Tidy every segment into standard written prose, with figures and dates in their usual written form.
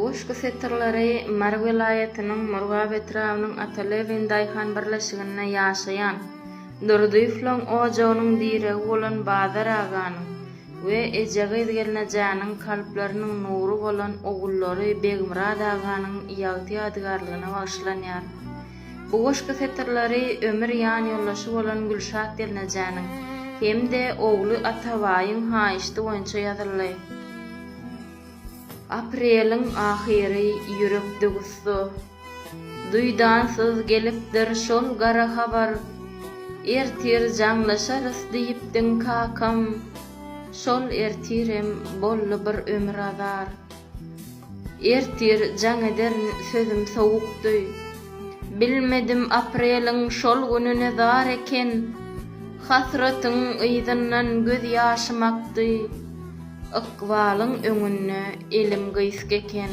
Buguşky setirleri Mar vilayatynyň Murgab etrawynyň Atalewen daýhan birleşiginde ýaşaýan Durdyflaň ojagynyň diregi bolan Bazar aganyň we ejege gelnejäniň kalpleriniň nury bolan ogullary Begmurad aganyň ýagty ýadygarlygyna başlanýar. Buguşky setirleri ömür ýan ýollaşy bolan Gülşat gelnejäniň hemde ogly Atabaýyň haýyşdy boýunça ýazyldy. Apreliň ahyry ýürek dugusy. Duýdansyz gelipdir şol gara habar. Ertir jaňlaşarys diýipdiň kakam. Şol ertirem bolly bir ömür azar. Ertir jaň eder sözüm sowukdy. Bilmedim apreliň şol gününe zar eken. Hasratyň ýyzyndan göz ýaşymakdy. Ykbalyň öňünde elim gyskeken.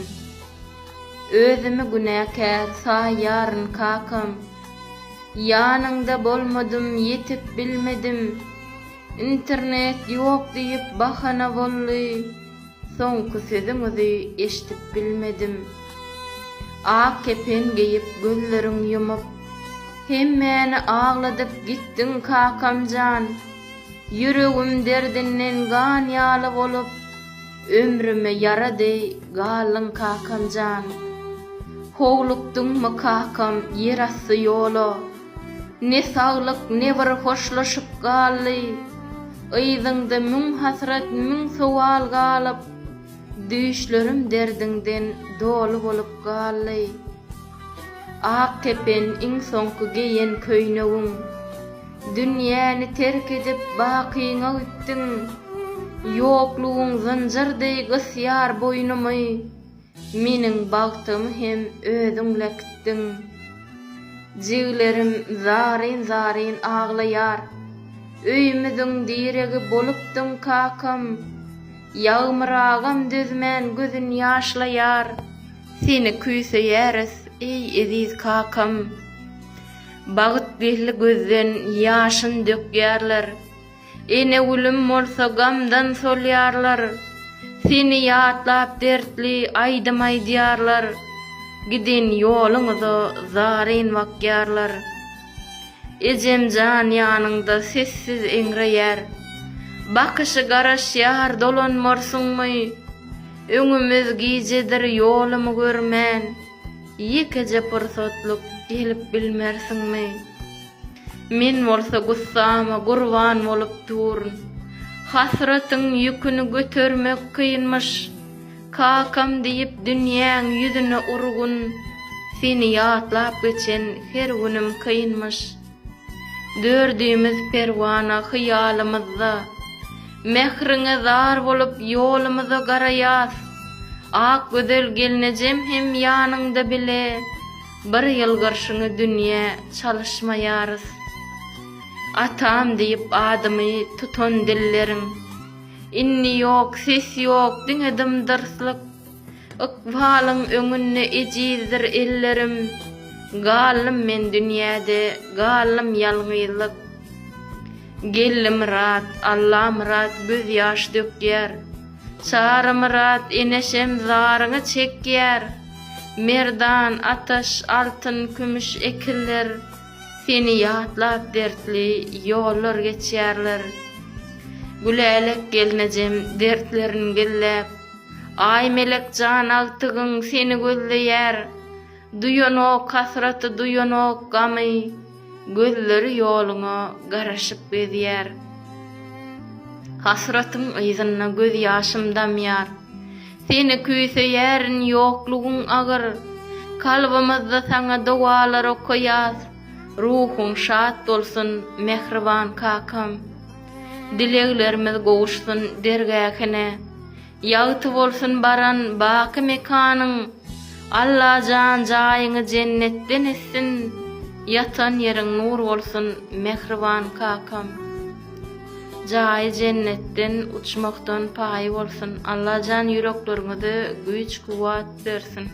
Özümi günäkär saýaryn kakam. Ýanyňda bolmadym, ýetip bilmedim. Internet ýok diýip bahana boldy. Soňky sözüňizi eşitip bilmedim. Ak kepen giyip gözleriň ýumyp hemmeni agladyp gitdiň kakamjan. Yüregim derdinden gan ýaly bolup ömrüme yarady galyn kakamjan. Howlukdyňmy kakam yer asty ýola. Ne saglyk ne bir hoşlaşyp galdy. Ýyzyňda müň hasrat müň sowal galyp düşlerim derdinden dolu bolup galdy. Ak kepen iň soňky geýen köýnegim. Dünýäni terk edip bakyňa gitdiň. Ýoklugyň zynjyrdy gysýar boýnumy. Meniň bagtymy hem özüň lekdiň. Jiwlerim zaryn aglaýar. Öýümiziň diregi bolupdyň kakam. Ýagmyragam düzmän gözün ýaşlaýar. Seni küýseýäris ey eziz kakam. Bagyt bihli gözden ýaşyn dökýärler. Ene ulum bolsa gamdan solýarlar. Seni ýatlap dertli aýdymay diýarlar. Gidin ýoluňyza zaryn wakyarlar. Ejemjan ýanyňda sessiz eňreýär. Bakyşy garaşýar dolanmarsyňmy? Öňümiz gijedir ýolumy görmän. Ýekece pursatlyk gelip bilmersiňmi? Men bolsa gussama gurban bolup durun. Hasratyň ýüküni götermek kynmyş. Kakam diýip dünýäň ýüzüne urgun. Seni ýatlap geçen her günüm kynmyş. Dördüýümiz perwana hyýalymyzda. Mehriňe zar bolup ýolumyza garaýas. Ak gözel gelnejem hem ýanyňda bile. Bir ýyl garşyňy dünýä çalışmaýarys. Atam diýip adymy tutan dilleriň. Inni ýok, ses ýok, diňedim dyrslyk. Ykbalyň öňünde ejizdir ellerim. Galym men dünýäde, galym ýalňyzlyk. Gellim rat, Allah'ım rat göz ýaş dökýär. Çarym rat eneşem zaryňy çekýär. Merdan, ataş, altyn, kümüş ekiller. Seni ýatlap dertli ýollar geçýärler. Gülelek gelnejem dertlerin gellep. Ay melek can altygyň seni gözleýär. Duýanok hasraty, duýanok gamy. Gözleri ýoluňa garaşyp gezýär. Hasratyň ýyzyna göz ýaşym damýar. Seni küýseýärin ýoklugyň agyr. Kalbymyzda saňa dogalar okuyas. Ruhun şat bolsun mehriban kakam. Dileglerimiz gowuşsun dergäkine. Ýagty bolsun baran baky mekanyň. Allah jan jaýyňy jennetden etsin. Yatan ýeriň nur bolsun mehriban kakam. Jaý jennetden uçmakdan paý bolsun. Allah jan ýüreklerimize güýç kuwat bersin.